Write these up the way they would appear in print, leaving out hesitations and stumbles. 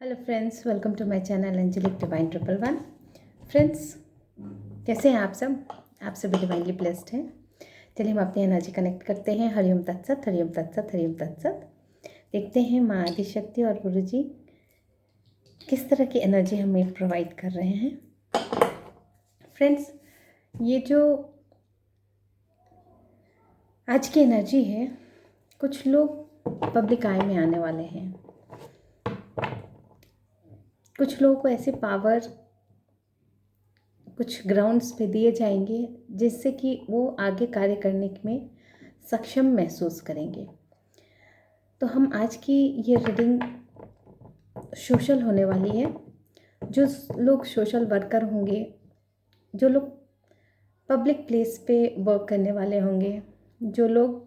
Hello friends, welcome to my channel Anjalik divine 111। Friends, कैसे हैं आप सब? आप सभी डिवाइनली ब्लेस्ड हैं। चलिए हम अपनी एनर्जी कनेक्ट करते हैं। हरिओम तत्सत, हरिओम तत्सत, हरिओम तत्सत। देखते हैं माँ आदिशक्ति और गुरु जी किस तरह की एनर्जी हमें प्रोवाइड कर रहे हैं। फ्रेंड्स, ये जो आज की एनर्जी है, कुछ लोग पब्लिक आई में आने वाले हैं। कुछ लोगों को ऐसे पावर कुछ ग्राउंड्स पे दिए जाएंगे जिससे कि वो आगे कार्य करने में सक्षम महसूस करेंगे। तो हम आज की ये रीडिंग सोशल होने वाली है। जो लोग सोशल वर्कर होंगे, जो लोग पब्लिक प्लेस पे वर्क करने वाले होंगे, जो लोग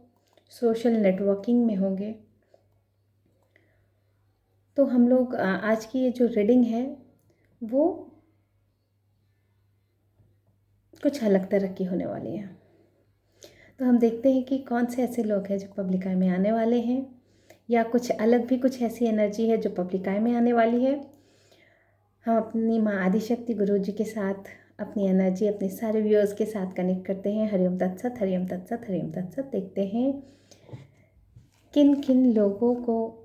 सोशल नेटवर्किंग में होंगे, तो हम लोग आज की ये जो रीडिंग है वो कुछ अलग तरह की होने वाली है। तो हम देखते हैं कि कौन से ऐसे लोग हैं जो पब्लिक आई में आने वाले हैं, या कुछ अलग भी कुछ ऐसी एनर्जी है जो पब्लिक आई में आने वाली है। हम अपनी माँ आदिशक्ति गुरु जी के साथ अपनी एनर्जी अपने सारे व्यूअर्स के साथ कनेक्ट करते हैं। हरिओम तत्सत, हरिओम तत्सत, हरिओम तत्सत। देखते हैं किन किन लोगों को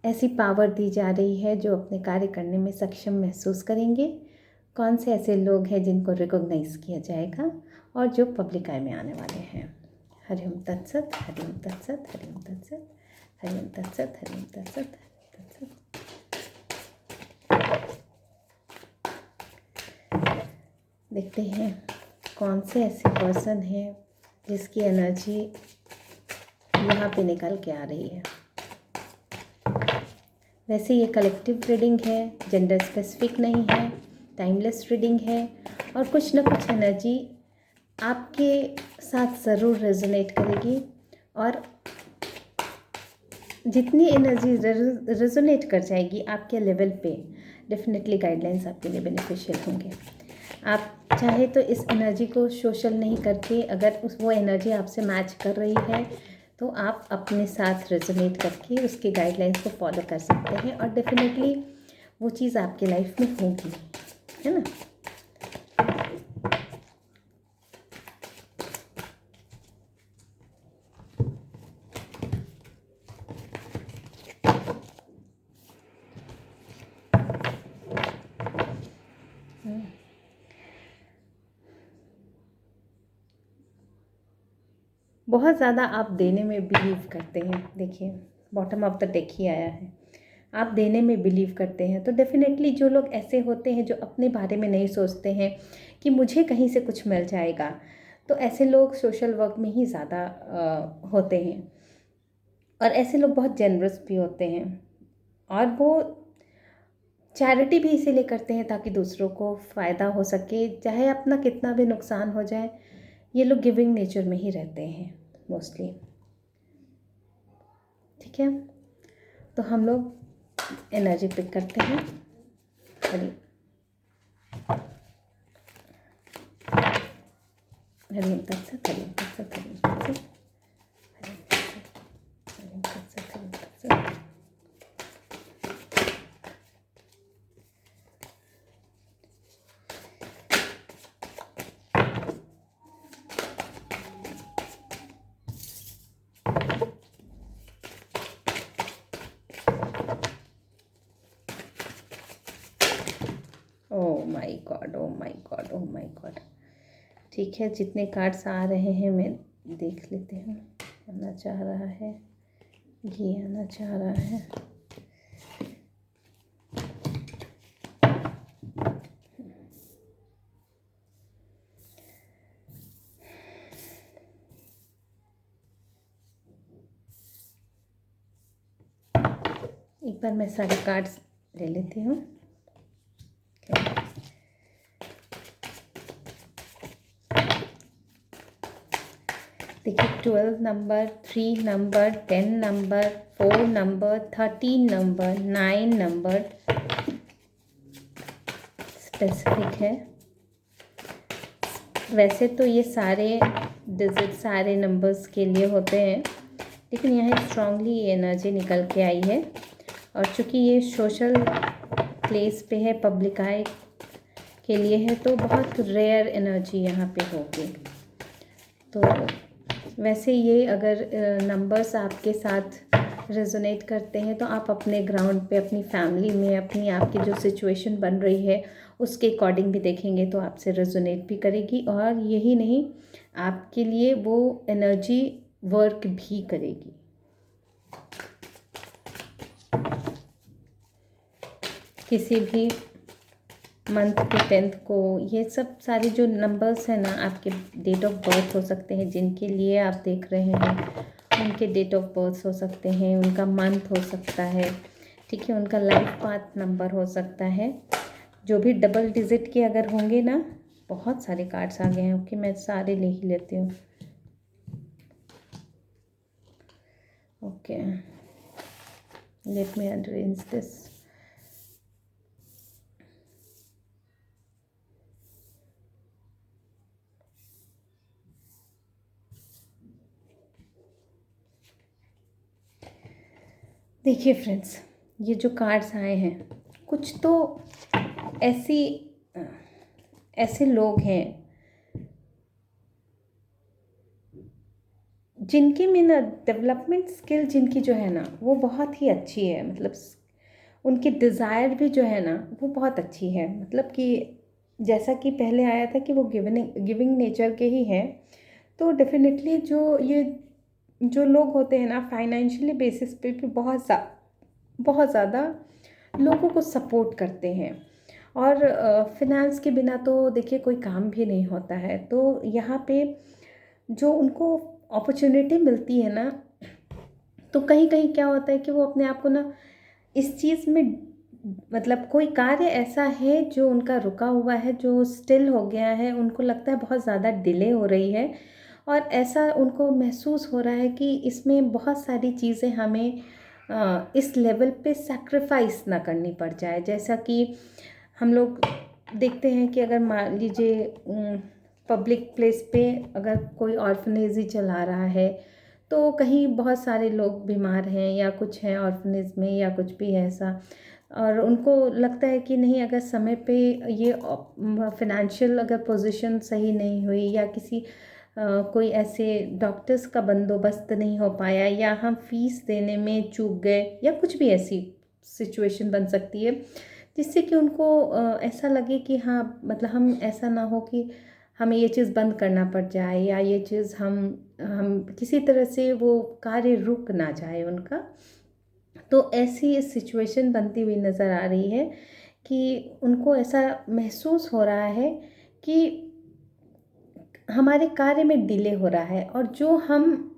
ऐसी पावर दी जा रही है जो अपने कार्य करने में सक्षम महसूस करेंगे। कौन से ऐसे लोग हैं जिनको रिकॉग्नाइज किया जाएगा और जो पब्लिक आई में आने वाले हैं। हरिओम तत्सत, हरिओम तत्सत, हरिओम तत्सत, हरिओम तत्सत, हरिओम तत्सत, तत्सत। देखते हैं कौन से ऐसे पर्सन हैं जिसकी एनर्जी यहाँ पे निकल के आ रही है। वैसे ये कलेक्टिव रीडिंग है, जेंडर स्पेसिफिक नहीं है, टाइमलेस रीडिंग है, और कुछ ना कुछ एनर्जी आपके साथ ज़रूर रेजोनेट करेगी। और जितनी एनर्जी रेजोनेट कर जाएगी आपके लेवल पे, डेफिनेटली गाइडलाइंस आपके लिए बेनिफिशियल होंगे। आप चाहे तो इस एनर्जी को सोशल नहीं करके, अगर वो एनर्जी आपसे मैच कर रही है तो आप अपने साथ रेजोनेट करके उसके गाइडलाइंस को फॉलो कर सकते हैं, और डेफिनेटली वो चीज़ आपके लाइफ में होगी, है ना। बहुत ज़्यादा आप देने में बिलीव करते हैं। देखिए, बॉटम ऑफ द डेक ही आया है। आप देने में बिलीव करते हैं, तो डेफिनेटली जो लोग ऐसे होते हैं जो अपने बारे में नहीं सोचते हैं कि मुझे कहीं से कुछ मिल जाएगा, तो ऐसे लोग सोशल वर्क में ही ज़्यादा होते हैं। और ऐसे लोग बहुत जेनरस भी होते हैं, और वो चैरिटी भी इसीलिए करते हैं ताकि दूसरों को फ़ायदा हो सके, चाहे अपना कितना भी नुकसान हो जाए। ये लोग गिविंग नेचर में ही रहते हैं मोस्टली। ठीक है, तो हम लोग एनर्जी पिक करते हैं। हरिओम तत्सत, हरिओम तत्सत, हरिओम तत्सत, हरिओम तत्सत, हरिओम तत्सत। Oh my God, oh my God, oh my God. ठीक है, जितने कार्ड्स आ रहे हैं मैं देख लेती हूँ। आना चाह रहा है, ये आना चाह रहा है। एक बार मैं सारे कार्ड्स ले लेती हूँ। देखिए, 12 number, 3 number, 10 number, 4 number, 13 number, 9 number specific है। वैसे तो ये सारे डिजिट सारे नंबर्स के लिए होते हैं, लेकिन यहाँ स्ट्रांगली ये एनर्जी निकल के आई है। और चूँकि ये सोशल प्लेस पे है, पब्लिक आई के लिए है, तो बहुत रेयर एनर्जी यहाँ पे होगी। तो वैसे ये अगर नंबर्स आपके साथ रेजोनेट करते हैं तो आप अपने ग्राउंड पे, अपनी फैमिली में, अपनी आपकी जो सिचुएशन बन रही है उसके अकॉर्डिंग भी देखेंगे तो आपसे रेजोनेट भी करेगी। और यही नहीं, आपके लिए वो एनर्जी वर्क भी करेगी। किसी भी मंथ के 10th को, ये सब सारी जो नंबर्स हैं ना, आपके डेट ऑफ बर्थ हो सकते हैं, जिनके लिए आप देख रहे हैं उनके डेट ऑफ बर्थ हो सकते हैं, उनका मंथ हो सकता है, ठीक है, उनका लाइफ पाथ नंबर हो सकता है। जो भी डबल डिजिट के अगर होंगे ना, बहुत सारे कार्ड्स आ गए हैं, ओके, मैं सारे ले ही लेती हूँ। Okay, let me arrange this. देखिए फ्रेंड्स, ये जो कार्ड्स आए हैं, कुछ तो ऐसे लोग हैं जिनकी में ना डेवलपमेंट स्किल, जिनकी जो है ना वो बहुत ही अच्छी है। मतलब उनकी डिज़ायर भी जो है ना वो बहुत अच्छी है। मतलब कि जैसा कि पहले आया था कि वो गिविंग नेचर के ही हैं, तो डेफिनेटली जो लोग होते हैं ना, फाइनेंशियली बेसिस पे भी बहुत ज़्यादा लोगों को सपोर्ट करते हैं। और फिनेंस के बिना तो देखिए कोई काम भी नहीं होता है। तो यहाँ पे जो उनको अपॉर्चुनिटी मिलती है ना, तो कहीं कहीं क्या होता है कि वो अपने आप को ना इस चीज़ में, मतलब कोई कार्य ऐसा है जो उनका रुका हुआ है, जो स्टिल हो गया है, उनको लगता है बहुत ज़्यादा डिले हो रही है, और ऐसा उनको महसूस हो रहा है कि इसमें बहुत सारी चीज़ें हमें इस लेवल पे सैक्रिफाइस ना करनी पड़ जाए। जैसा कि हम लोग देखते हैं कि अगर मान लीजिए पब्लिक प्लेस पे अगर कोई ऑर्फनेज ही चला रहा है, तो कहीं बहुत सारे लोग बीमार हैं या कुछ हैं ऑर्फनेज में या कुछ भी है ऐसा, और उनको लगता है कि नहीं, अगर समय पे ये फिनेंशियल अगर पोजीशन सही नहीं हुई, या किसी कोई ऐसे डॉक्टर्स का बंदोबस्त नहीं हो पाया, या हम फीस देने में चूक गए, या कुछ भी ऐसी सिचुएशन बन सकती है जिससे कि उनको ऐसा लगे कि हाँ, मतलब हम ऐसा ना हो कि हमें ये चीज़ बंद करना पड़ जाए, या ये चीज़ हम किसी तरह से वो कार्य रुक ना जाए उनका। तो ऐसी सिचुएशन बनती हुई नज़र आ रही है कि उनको ऐसा महसूस हो रहा है कि हमारे कार्य में डिले हो रहा है, और जो हम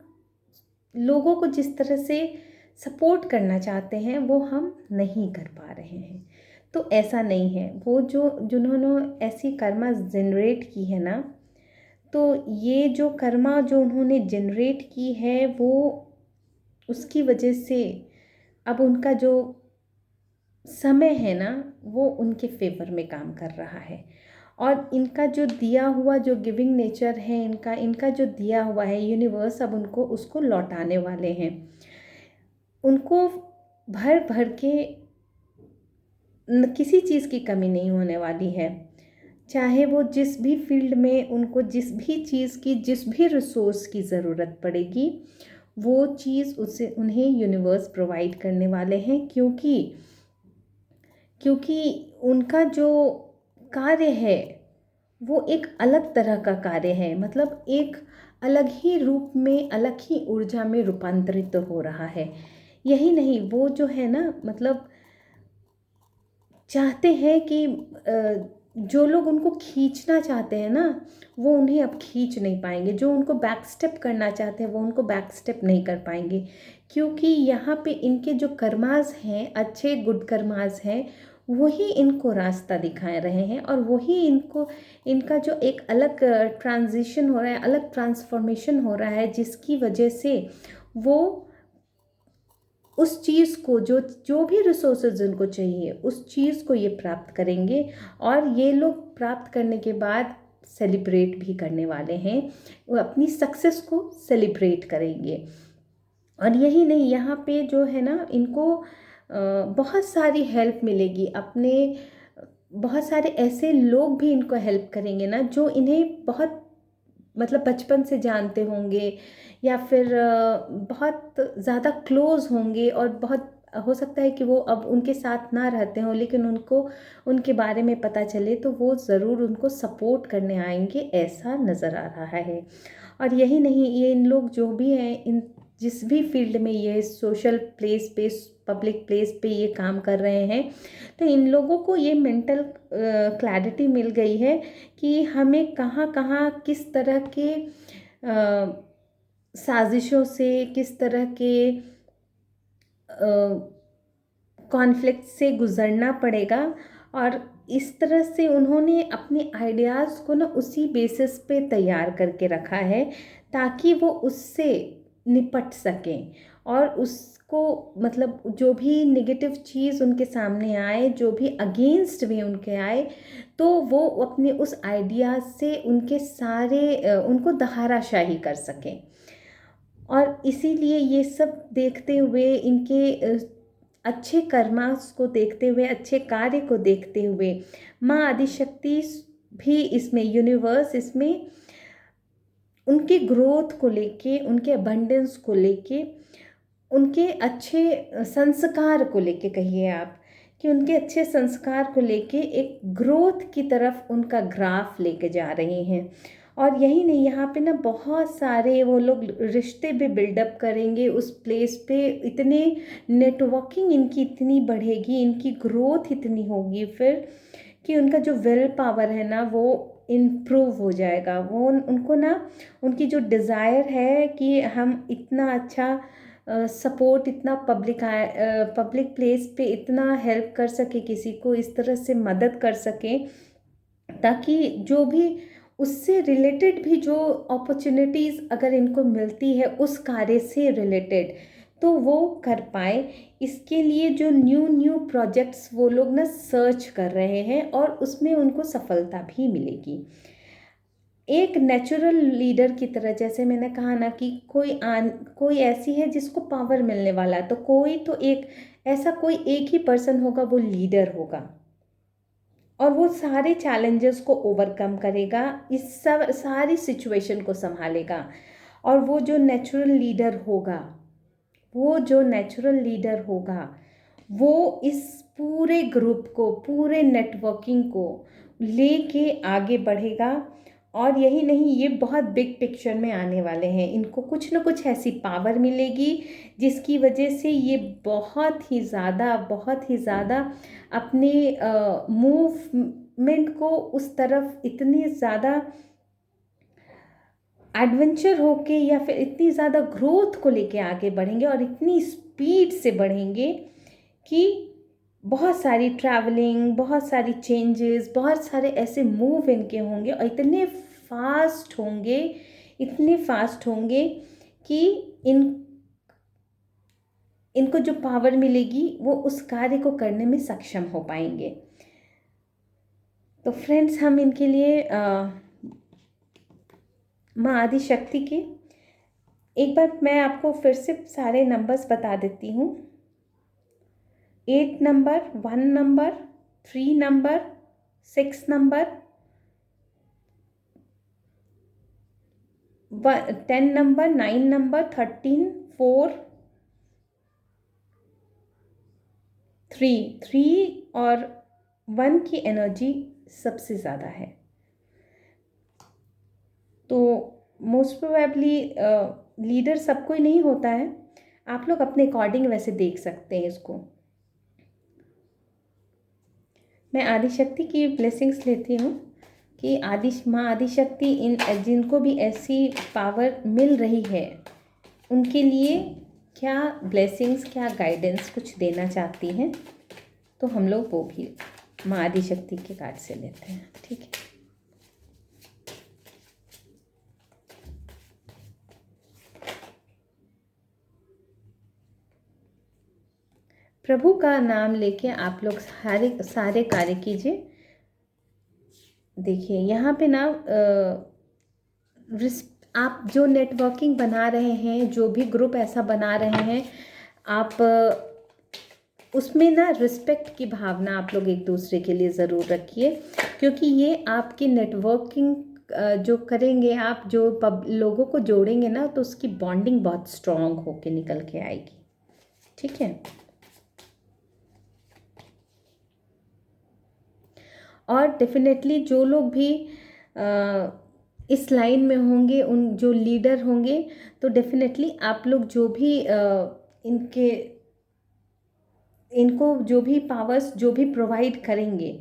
लोगों को जिस तरह से सपोर्ट करना चाहते हैं वो हम नहीं कर पा रहे हैं। तो ऐसा नहीं है, वो जिन्होंने ऐसी कर्मा जनरेट की है ना, तो ये जो कर्मा जो उन्होंने जनरेट की है, वो उसकी वजह से अब उनका जो समय है ना वो उनके फेवर में काम कर रहा है। और इनका जो दिया हुआ जो गिविंग नेचर है, इनका जो दिया हुआ है यूनिवर्स, अब उनको उसको लौटाने वाले हैं। उनको भर भर के किसी चीज़ की कमी नहीं होने वाली है। चाहे वो जिस भी फील्ड में उनको जिस भी चीज़ की, जिस भी रिसोर्स की ज़रूरत पड़ेगी, वो चीज़ उसे उन्हें यूनिवर्स प्रोवाइड करने वाले हैं। क्योंकि उनका जो कार्य है वो एक अलग तरह का कार्य है। मतलब एक अलग ही रूप में, अलग ही ऊर्जा में रूपांतरित हो रहा है। यही नहीं, वो जो है ना, मतलब चाहते हैं कि जो लोग उनको खींचना चाहते हैं ना, वो उन्हें अब खींच नहीं पाएंगे। जो उनको बैक स्टेप करना चाहते हैं वो उनको बैक स्टेप नहीं कर पाएंगे, क्योंकि यहाँ पे इनके जो कर्मास हैं, अच्छे गुड कर्मास हैं, वही इनको रास्ता दिखा रहे हैं। और वही इनका जो एक अलग ट्रांजिशन हो रहा है, अलग ट्रांसफॉर्मेशन हो रहा है, जिसकी वजह से वो उस चीज़ को, जो भी रिसोर्सेज उनको चाहिए, उस चीज़ को ये प्राप्त करेंगे। और ये लोग प्राप्त करने के बाद सेलिब्रेट भी करने वाले हैं, वो अपनी सक्सेस को सेलिब्रेट करेंगे। और यही नहीं, यहाँ पे जो है ना, इनको बहुत सारी हेल्प मिलेगी। अपने बहुत सारे ऐसे लोग भी इनको हेल्प करेंगे ना, जो इन्हें बहुत मतलब बचपन से जानते होंगे, या फिर बहुत ज़्यादा क्लोज होंगे, और बहुत हो सकता है कि वो अब उनके साथ ना रहते हों, लेकिन उनको उनके बारे में पता चले तो वो ज़रूर उनको सपोर्ट करने आएंगे, ऐसा नज़र आ रहा है। और यही नहीं, ये इन लोग जो भी हैं, इन जिस भी फील्ड में ये सोशल प्लेस पे, पब्लिक प्लेस पे ये काम कर रहे हैं, तो इन लोगों को ये मेंटल क्लैरिटी मिल गई है कि हमें कहाँ कहाँ किस तरह के साजिशों से, किस तरह के कॉन्फ्लिक्ट से गुज़रना पड़ेगा। और इस तरह से उन्होंने अपने आइडियाज़ को ना उसी बेसिस पे तैयार करके रखा है, ताकि वो उससे निपट सकें, और उसको मतलब जो भी नेगेटिव चीज़ उनके सामने आए, जो भी अगेंस्ट वे उनके आए, तो वो अपने उस आइडियाज़ से उनके सारे उनको दहाराशाही कर सकें। और इसीलिए ये सब देखते हुए, इनके अच्छे कर्मास को देखते हुए, अच्छे कार्य को देखते हुए, माँ आदिशक्ति भी इसमें, यूनिवर्स इसमें उनके ग्रोथ को लेके, उनके अबंडेंस को लेके, उनके अच्छे संस्कार को लेके, कहिए आप कि उनके अच्छे संस्कार को लेके एक ग्रोथ की तरफ उनका ग्राफ लेके जा रहे हैं। और यही नहीं, यहाँ पे ना बहुत सारे वो लोग रिश्ते भी बिल्डअप करेंगे उस प्लेस पे, इतने नेटवर्किंग इनकी इतनी बढ़ेगी, इनकी ग्रोथ इतनी होगी फिर, कि उनका जो विल पावर है ना वो इम्प्रूव हो जाएगा। वो उनको ना, उनकी जो डिज़ायर है कि हम इतना अच्छा सपोर्ट, इतना पब्लिक प्लेस पे इतना हेल्प कर सके, किसी को इस तरह से मदद कर सके, ताकि जो भी उससे रिलेटेड भी जो अपॉर्चुनिटीज़ अगर इनको मिलती है उस कार्य से रिलेटेड, तो वो कर पाए। इसके लिए जो न्यू न्यू प्रोजेक्ट्स वो लोग ना सर्च कर रहे हैं, और उसमें उनको सफलता भी मिलेगी। एक नेचुरल लीडर की तरह, जैसे मैंने कहा ना कि कोई ऐसी है जिसको पावर मिलने वाला है, तो कोई तो एक ऐसा कोई एक ही पर्सन होगा, वो लीडर होगा, और वो सारे चैलेंजेस को ओवरकम करेगा, इस सब सारी सिचुएशन को संभालेगा। और वो जो नेचुरल लीडर होगा, वो इस पूरे ग्रुप को, पूरे नेटवर्किंग को लेके आगे बढ़ेगा। और यही नहीं, ये बहुत बिग पिक्चर में आने वाले हैं, इनको कुछ ना कुछ ऐसी पावर मिलेगी जिसकी वजह से ये बहुत ही ज़्यादा अपने मूवमेंट को उस तरफ इतनी ज़्यादा एडवेंचर होके, या फिर इतनी ज़्यादा ग्रोथ को लेके आगे बढ़ेंगे, और इतनी स्पीड से बढ़ेंगे कि बहुत सारी ट्रैवलिंग, बहुत सारी चेंजेस, बहुत सारे ऐसे मूव इनके होंगे, और इतने फास्ट होंगे कि इनको जो पावर मिलेगी वो उस कार्य को करने में सक्षम हो पाएंगे। तो फ्रेंड्स, हम इनके लिए माँ आदिशक्ति के एक बार मैं आपको फिर से सारे नंबर्स बता देती हूँ। 8 number, 1 number, 3 number, 6 number, 10 number, 9 number, 13, 4, 3 और 1 की एनर्जी सबसे ज़्यादा है। तो मोस्ट प्रोबेबली लीडर सब कोई नहीं होता है, आप लोग अपने अकॉर्डिंग वैसे देख सकते हैं इसको। मैं आदिशक्ति की ब्लेसिंग्स लेती हूँ कि माँ आदिशक्ति जिनको भी ऐसी पावर मिल रही है, उनके लिए क्या ब्लेसिंग्स, क्या गाइडेंस कुछ देना चाहती हैं, तो हम लोग वो भी माँ आदिशक्ति के कार्ड से लेते हैं। ठीक है। प्रभु का नाम लेके आप लोग सारे कार्य कीजिए। देखिए यहाँ पे ना आप जो नेटवर्किंग बना रहे हैं, जो भी ग्रुप ऐसा बना रहे हैं, आप उसमें ना रिस्पेक्ट की भावना आप लोग एक दूसरे के लिए ज़रूर रखिए, क्योंकि ये आपकी नेटवर्किंग जो करेंगे आप, जो लोगों को जोड़ेंगे ना, तो उसकी बॉन्डिंग बहुत स्ट्रॉन्ग होके निकल के आएगी। ठीक है। और डेफिनेटली जो लोग भी इस लाइन में होंगे, उन जो लीडर होंगे, तो डेफिनेटली आप लोग जो भी इनको जो भी पावर्स जो भी प्रोवाइड करेंगे,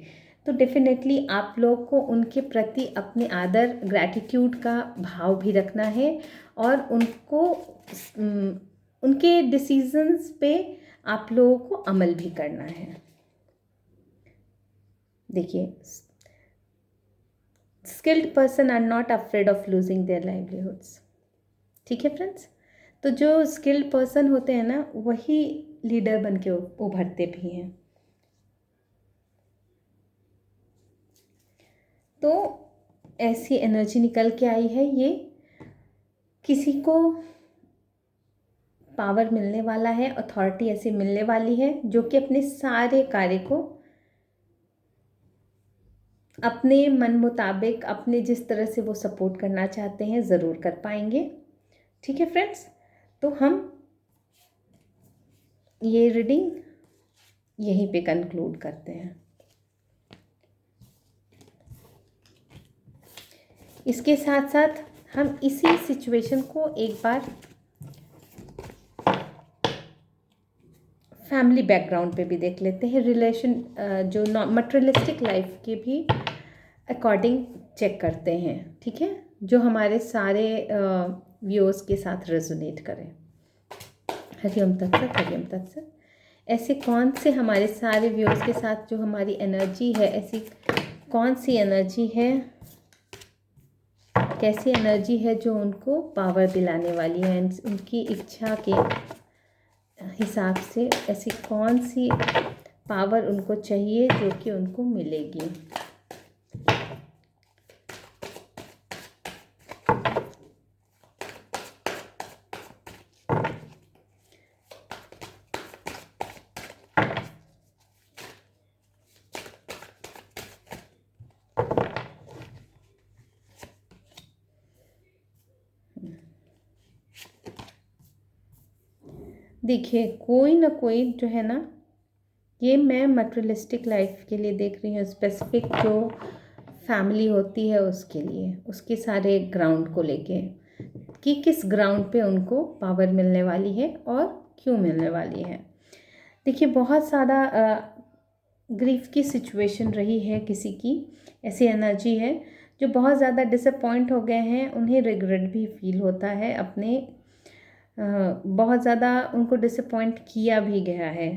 तो डेफिनेटली आप लोग को उनके प्रति अपने आदर, ग्रैटिट्यूड का भाव भी रखना है, और उनको उनके डिसीजंस पे आप लोगों को अमल भी करना है। देखिए, skilled person are not afraid of losing their livelihoods. ठीक है फ्रेंड्स, तो जो स्किल्ड पर्सन होते हैं ना, वही लीडर बन के उभरते भी हैं। तो ऐसी एनर्जी निकल के आई है, ये किसी को पावर मिलने वाला है, अथॉरिटी ऐसी मिलने वाली है जो कि अपने सारे कार्य को अपने मन मुताबिक, अपने जिस तरह से वो सपोर्ट करना चाहते हैं, ज़रूर कर पाएंगे। ठीक है फ्रेंड्स, तो हम ये रीडिंग यहीं पे कंक्लूड करते हैं। इसके साथ साथ हम इसी सिचुएशन को एक बार फैमिली बैकग्राउंड पे भी देख लेते हैं, रिलेशन जो मटेरियलिस्टिक लाइफ के भी अकॉर्डिंग चेक करते हैं। ठीक है, जो हमारे सारे व्यूअर्स के साथ रेजोनेट करें। हरिओम तत्सत, हरिओम तत्सत। ऐसे कौन से हमारे सारे व्यूअर्स के साथ जो हमारी एनर्जी है, ऐसी कौन सी एनर्जी है, कैसी एनर्जी है जो उनको पावर दिलाने वाली है, उनकी इच्छा के हिसाब से ऐसी कौन सी पावर उनको चाहिए जो कि उनको मिलेगी। देखिए, कोई ना कोई जो है ना, ये मैं मटेरियलिस्टिक लाइफ के लिए देख रही हूँ, स्पेसिफिक जो फैमिली होती है उसके लिए, उसके सारे ग्राउंड को लेके, कि किस ग्राउंड पे उनको पावर मिलने वाली है और क्यों मिलने वाली है। देखिए, बहुत ज़्यादा ग्रीफ की सिचुएशन रही है किसी की, ऐसी एनर्जी है जो बहुत ज़्यादा डिसअपॉइंट हो गए हैं, उन्हें रिग्रेट भी फील होता है, अपने बहुत ज़्यादा उनको डिसअपॉइंट किया भी गया है,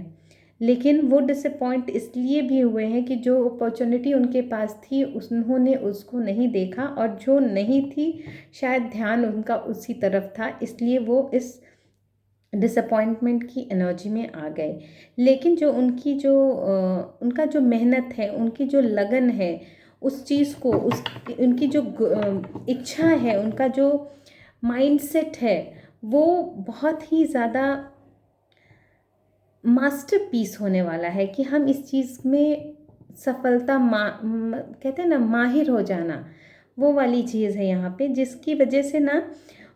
लेकिन वो डिसअपॉइंट इसलिए भी हुए हैं कि जो अपॉर्चुनिटी उनके पास थी उन्होंने उसको नहीं देखा, और जो नहीं थी शायद ध्यान उनका उसी तरफ था, इसलिए वो इस डिसअपॉइंटमेंट की एनर्जी में आ गए। लेकिन जो उनका जो मेहनत है, उनकी जो लगन है उस चीज़ को, उनकी जो इच्छा है, उनका जो माइंडसेट है, वो बहुत ही ज़्यादा मास्टरपीस होने वाला है कि हम इस चीज़ में सफलता कहते हैं ना, माहिर हो जाना, वो वाली चीज़ है यहाँ पे, जिसकी वजह से ना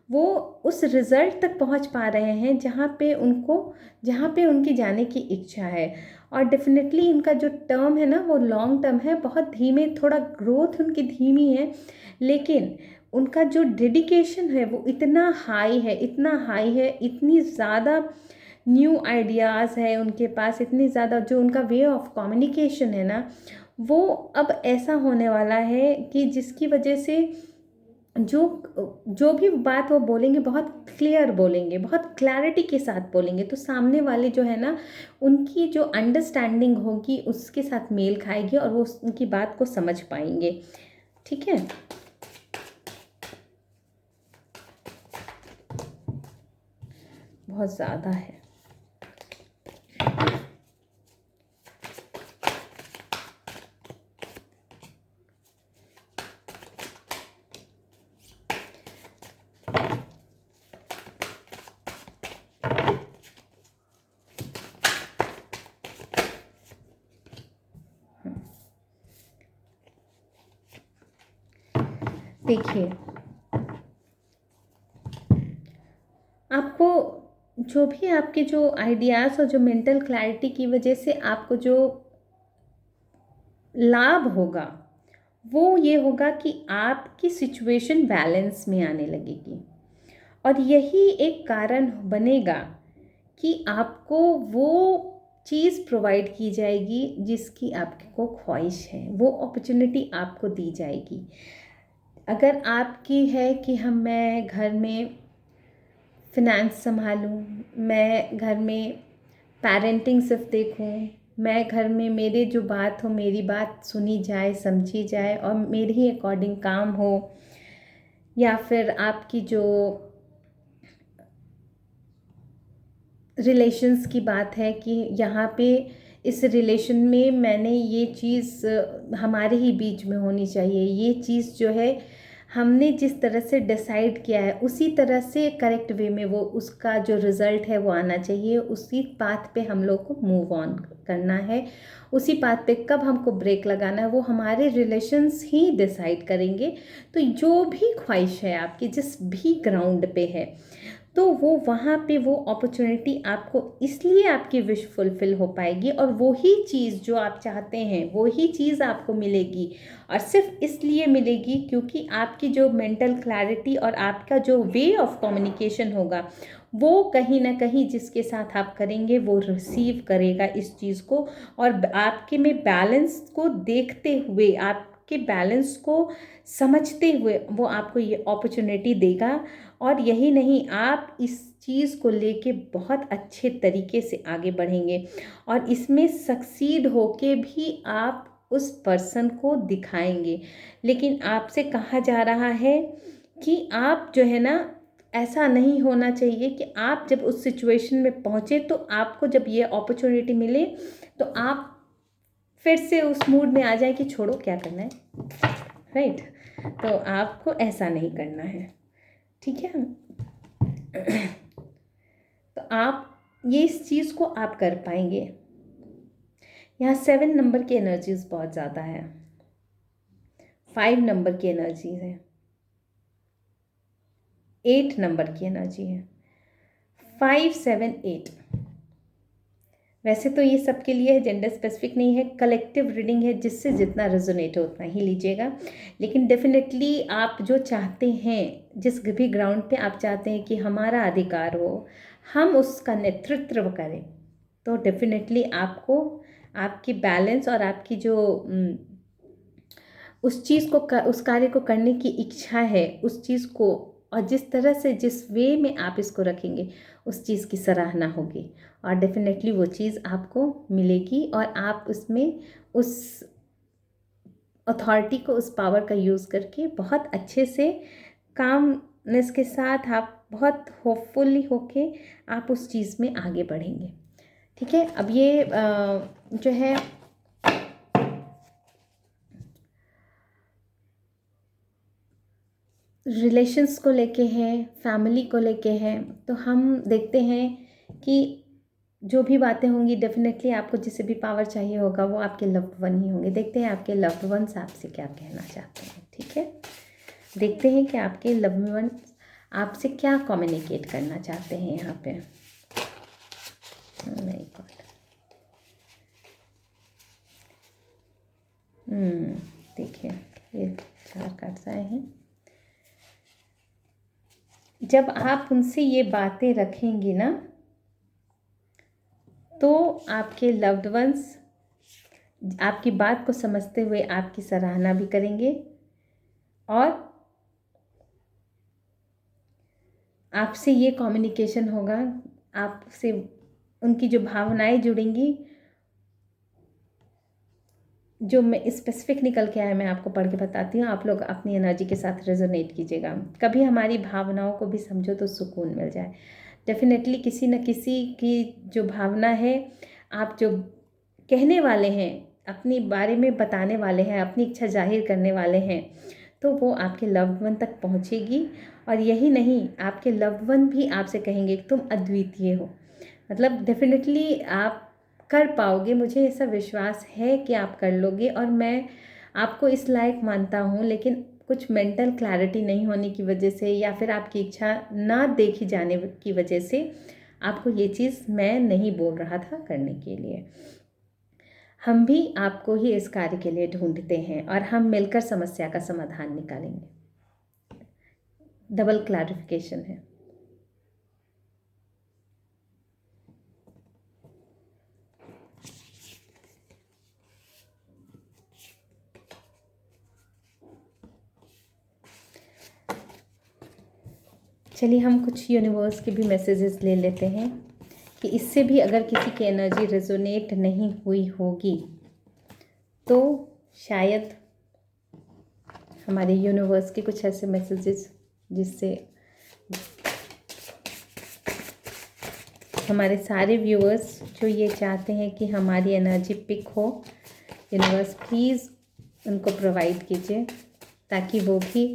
वो उस रिज़ल्ट तक पहुँच पा रहे हैं जहाँ पे उनकी जाने की इच्छा है। और डेफिनेटली उनका जो टर्म है ना, वो लॉन्ग टर्म है, बहुत धीमे, थोड़ा ग्रोथ उनकी धीमी है, लेकिन उनका जो डेडिकेशन है वो इतना हाई है, इतना हाई है, इतनी ज़्यादा न्यू आइडियाज़ है उनके पास, इतनी ज़्यादा जो उनका वे ऑफ कम्युनिकेशन है ना, वो अब ऐसा होने वाला है कि जिसकी वजह से जो भी बात वो बोलेंगे बहुत क्लियर बोलेंगे, बहुत क्लैरिटी के साथ बोलेंगे, तो सामने वाले जो है ना, उनकी जो अंडरस्टैंडिंग होगी उसके साथ मेल खाएगी और वो उनकी बात को समझ पाएंगे। ठीक है, बहुत ज़्यादा है। देखिए, आपको जो भी आपके जो आइडियाज़ और जो मेंटल क्लैरिटी की वजह से आपको जो लाभ होगा वो ये होगा कि आपकी सिचुएशन बैलेंस में आने लगेगी, और यही एक कारण बनेगा कि आपको वो चीज़ प्रोवाइड की जाएगी जिसकी आपको ख्वाहिश है, वो अपॉर्चुनिटी आपको दी जाएगी। अगर आपकी है कि मैं घर में फिनेंस संभालूं, मैं घर में पेरेंटिंग सिर्फ देखूं, मैं घर में मेरे जो बात हो मेरी बात सुनी जाए, समझी जाए और मेरे ही अकॉर्डिंग काम हो, या फिर आपकी जो रिलेशंस की बात है कि यहाँ पे इस रिलेशन में मैंने ये चीज़ हमारे ही बीच में होनी चाहिए, ये चीज़ जो है हमने जिस तरह से डिसाइड किया है उसी तरह से करेक्ट वे में वो उसका जो रिज़ल्ट है वो आना चाहिए, उसी पाथ पे हम लोग को मूव ऑन करना है, उसी पाथ पे कब हमको ब्रेक लगाना है वो हमारे रिलेशंस ही डिसाइड करेंगे। तो जो भी ख्वाहिश है आपकी जिस भी ग्राउंड पे है, तो वो वहाँ पे वो अपॉर्चुनिटी आपको इसलिए आपकी विश फुलफिल हो पाएगी, और वो ही चीज़ जो आप चाहते हैं वो ही चीज़ आपको मिलेगी, और सिर्फ इसलिए मिलेगी क्योंकि आपकी जो मेंटल क्लैरिटी और आपका जो वे ऑफ कम्युनिकेशन होगा वो कहीं ना कहीं जिसके साथ आप करेंगे वो रिसीव करेगा इस चीज़ को, और आपके में बैलेंस को देखते हुए, आपके बैलेंस को समझते हुए वो आपको ये अपॉर्चुनिटी देगा। और यही नहीं, आप इस चीज़ को लेके बहुत अच्छे तरीके से आगे बढ़ेंगे, और इसमें सक्सीड होके भी आप उस पर्सन को दिखाएंगे। लेकिन आपसे कहा जा रहा है कि आप जो है ना, ऐसा नहीं होना चाहिए कि आप जब उस सिचुएशन में पहुँचे तो आपको जब ये अपॉर्चुनिटी मिले तो आप फिर से उस मूड में आ जाए कि छोड़ो क्या करना है, राइट। तो आपको ऐसा नहीं करना है, ठीक है। तो आप ये इस चीज़ को आप कर पाएंगे। यहाँ 7 नंबर की एनर्जीज बहुत ज़्यादा है, 5 नंबर की एनर्जी है, 8 नंबर की एनर्जी है, 5, 7, 8। वैसे तो ये सबके लिए है, जेंडर स्पेसिफिक नहीं है, कलेक्टिव रीडिंग है, जिससे जितना रेजोनेट हो उतना ही लीजिएगा। लेकिन डेफिनेटली आप जो चाहते हैं, जिस भी ग्राउंड पे आप चाहते हैं कि हमारा अधिकार हो, हम उसका नेतृत्व करें, तो डेफिनेटली आपको आपकी बैलेंस और आपकी जो उस चीज़ को उस कार्य को करने की इच्छा है, उस चीज़ को, और जिस तरह से जिस वे में आप इसको रखेंगे उस चीज़ की सराहना होगी, और डेफिनेटली वो चीज़ आपको मिलेगी, और आप उसमें उस अथॉरिटी को, उस पावर का यूज़ करके बहुत अच्छे से कामनेस के साथ आप बहुत होपफुली होके आप उस चीज़ में आगे बढ़ेंगे, ठीक है। अब ये जो है रिलेशंस को लेके हैं, फैमिली को लेके हैं, तो हम देखते हैं कि जो भी बातें होंगी डेफिनेटली आपको जिसे भी पावर चाहिए होगा वो आपके लव्ड वन ही होंगे। देखते हैं आपके लव्ड वंस आपसे क्या कहना चाहते हैं, ठीक है। देखते हैं कि आपके लव्ड वंस आपसे क्या कम्युनिकेट करना चाहते हैं यहाँ पे। नहीं गॉड, देखिए ये 4 कार्ड्स आए हैं। जब आप उनसे ये बातें रखेंगी ना, तो आपके लव्ड वंस आपकी बात को समझते हुए आपकी सराहना भी करेंगे, और आपसे ये कम्युनिकेशन होगा, आपसे उनकी जो भावनाएं जुड़ेंगी, जो मैं स्पेसिफिक निकल के आया मैं आपको पढ़ के बताती हूँ, आप लोग अपनी एनर्जी के साथ रेजोनेट कीजिएगा। कभी हमारी भावनाओं को भी समझो तो सुकून मिल जाए। डेफिनेटली किसी न किसी की जो भावना है, आप जो कहने वाले हैं, अपनी बारे में बताने वाले हैं, अपनी इच्छा जाहिर करने वाले हैं, तो वो आपके लव्ड वन तक पहुँचेगी। और यही नहीं, आपके लव्ड वन भी आपसे कहेंगे कि तुम अद्वितीय हो। मतलब डेफिनेटली आप कर पाओगे, मुझे ऐसा विश्वास है कि आप कर लोगे, और मैं आपको इस लायक मानता हूँ। लेकिन कुछ मेंटल क्लैरिटी नहीं होने की वजह से या फिर आपकी इच्छा ना देखी जाने की वजह से आपको ये चीज़ मैं नहीं बोल रहा था करने के लिए। हम भी आपको ही इस कार्य के लिए ढूंढते हैं और हम मिलकर समस्या का समाधान निकालेंगे। डबल क्लैरिफिकेशन है। चलिए हम कुछ यूनिवर्स के भी मैसेजेस ले लेते हैं कि इससे भी अगर किसी की एनर्जी रेजोनेट नहीं हुई होगी तो शायद हमारे यूनिवर्स के कुछ ऐसे मैसेजेस जिससे हमारे सारे व्यूअर्स जो ये चाहते हैं कि हमारी एनर्जी पिक हो, यूनिवर्स प्लीज़ उनको प्रोवाइड कीजिए ताकि वो भी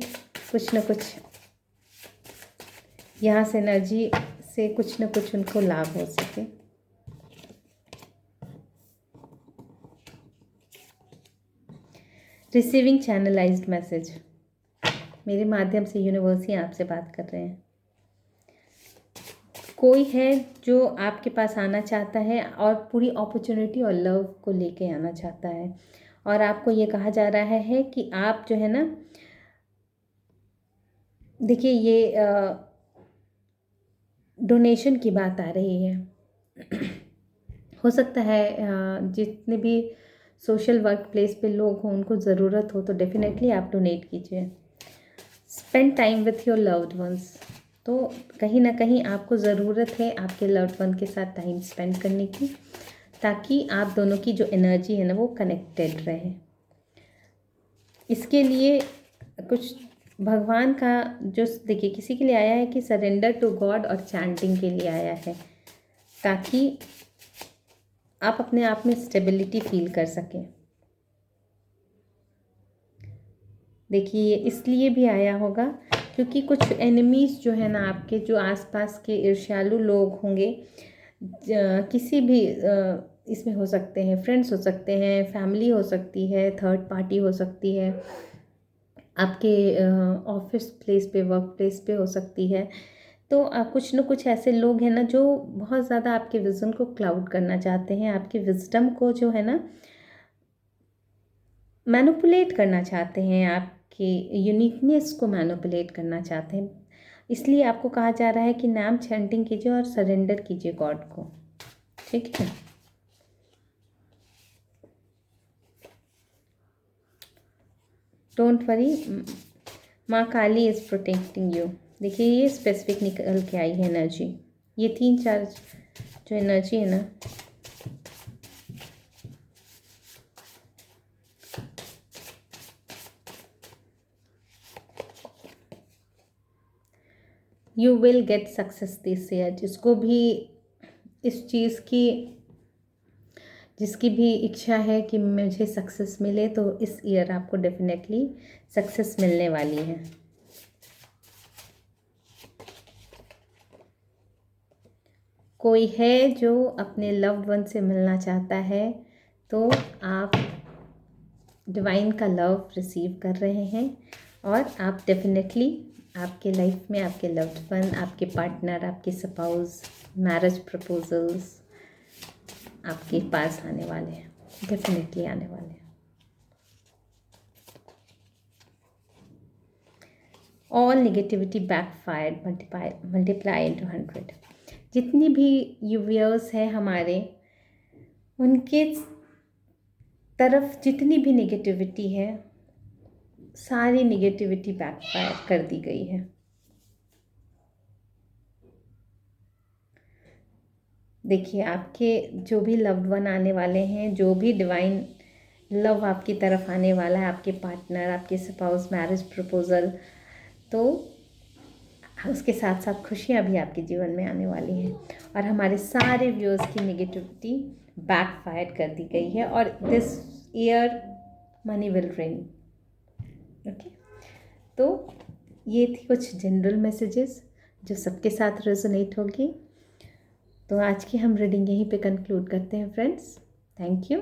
कुछ न कुछ यहाँ से एनर्जी से कुछ न कुछ उनको लाभ हो सके। रिसीविंग चैनलाइज्ड मैसेज, मेरे माध्यम से यूनिवर्स ही आपसे बात कर रहे हैं। कोई है जो आपके पास आना चाहता है और पूरी अपॉर्चुनिटी और लव को लेके आना चाहता है और आपको ये कहा जा रहा है कि आप जो है ना, देखिए ये डोनेशन की बात आ रही है। हो सकता है जितने भी सोशल वर्क प्लेस पे लोग हों उनको ज़रूरत हो तो डेफिनेटली आप डोनेट कीजिए। Spend time with your loved ones, तो कहीं ना कहीं आपको ज़रूरत है आपके लव्ड वन के साथ टाइम स्पेंड करने की ताकि आप दोनों की जो एनर्जी है ना वो कनेक्टेड रहे। इसके लिए कुछ भगवान का जो देखिए किसी के लिए आया है कि सरेंडर टू गॉड और चैंटिंग के लिए आया है ताकि आप अपने आप में स्टेबिलिटी फील कर सकें। देखिए ये इसलिए भी आया होगा क्योंकि कुछ एनिमीज़ जो है ना आपके, जो आसपास के ईर्ष्यालु लोग होंगे, किसी भी इसमें हो सकते हैं, फ्रेंड्स हो सकते हैं, फैमिली हो सकती है, थर्ड पार्टी हो सकती है, आपके ऑफिस प्लेस पे, वर्क प्लेस पे हो सकती है। तो कुछ न कुछ ऐसे लोग हैं ना जो बहुत ज़्यादा आपके विज़न को क्लाउड करना चाहते हैं, आपके विजडम को जो है ना मैनिपुलेट करना चाहते हैं, आपके यूनिकनेस को मैनिपुलेट करना चाहते हैं। इसलिए आपको कहा जा रहा है कि नाम चैंटिंग कीजिए और सरेंडर कीजिए गॉड को, ठीक है। डोंट वरी, माँ काली इज़ प्रोटेक्टिंग यू। देखिए ये स्पेसिफिक निकल के आई है एनर्जी, ये 3-4 जो एनर्जी है ना, you will get success this year. जिसको भी इस चीज़ की, जिसकी भी इच्छा है कि मुझे सक्सेस मिले तो इस ईयर आपको डेफिनेटली सक्सेस मिलने वाली है। कोई है जो अपने लव्ड वन से मिलना चाहता है तो आप डिवाइन का लव रिसीव कर रहे हैं और आप डेफिनेटली आपके लाइफ में आपके लव्ड वन, आपके पार्टनर, आपके स्पाउस, मैरिज प्रपोजल्स आपके पास आने वाले हैं, डेफिनेटली आने वाले हैं। All negativity backfired multiply into 100। जितनी भी व्यूअर्स हैं हमारे, उनके तरफ जितनी भी नेगेटिविटी है, सारी नेगेटिविटी बैकफायर कर दी गई है। देखिए आपके जो भी लव्ड वन आने वाले हैं, जो भी डिवाइन लव आपकी तरफ आने वाला है, आपके पार्टनर, आपके स्पाउस, मैरिज प्रपोजल, तो उसके साथ साथ खुशियाँ भी आपके जीवन में आने वाली हैं और हमारे सारे व्यूअर्स की नेगेटिविटी बैकफायर कर दी गई है और this year money will rain. Okay, तो ये थी कुछ जनरल मैसेजेस जो सबके साथ रेजोनेट होगी। तो आज की हम रीडिंग यहीं पे कंक्लूड करते हैं फ्रेंड्स। Thank you.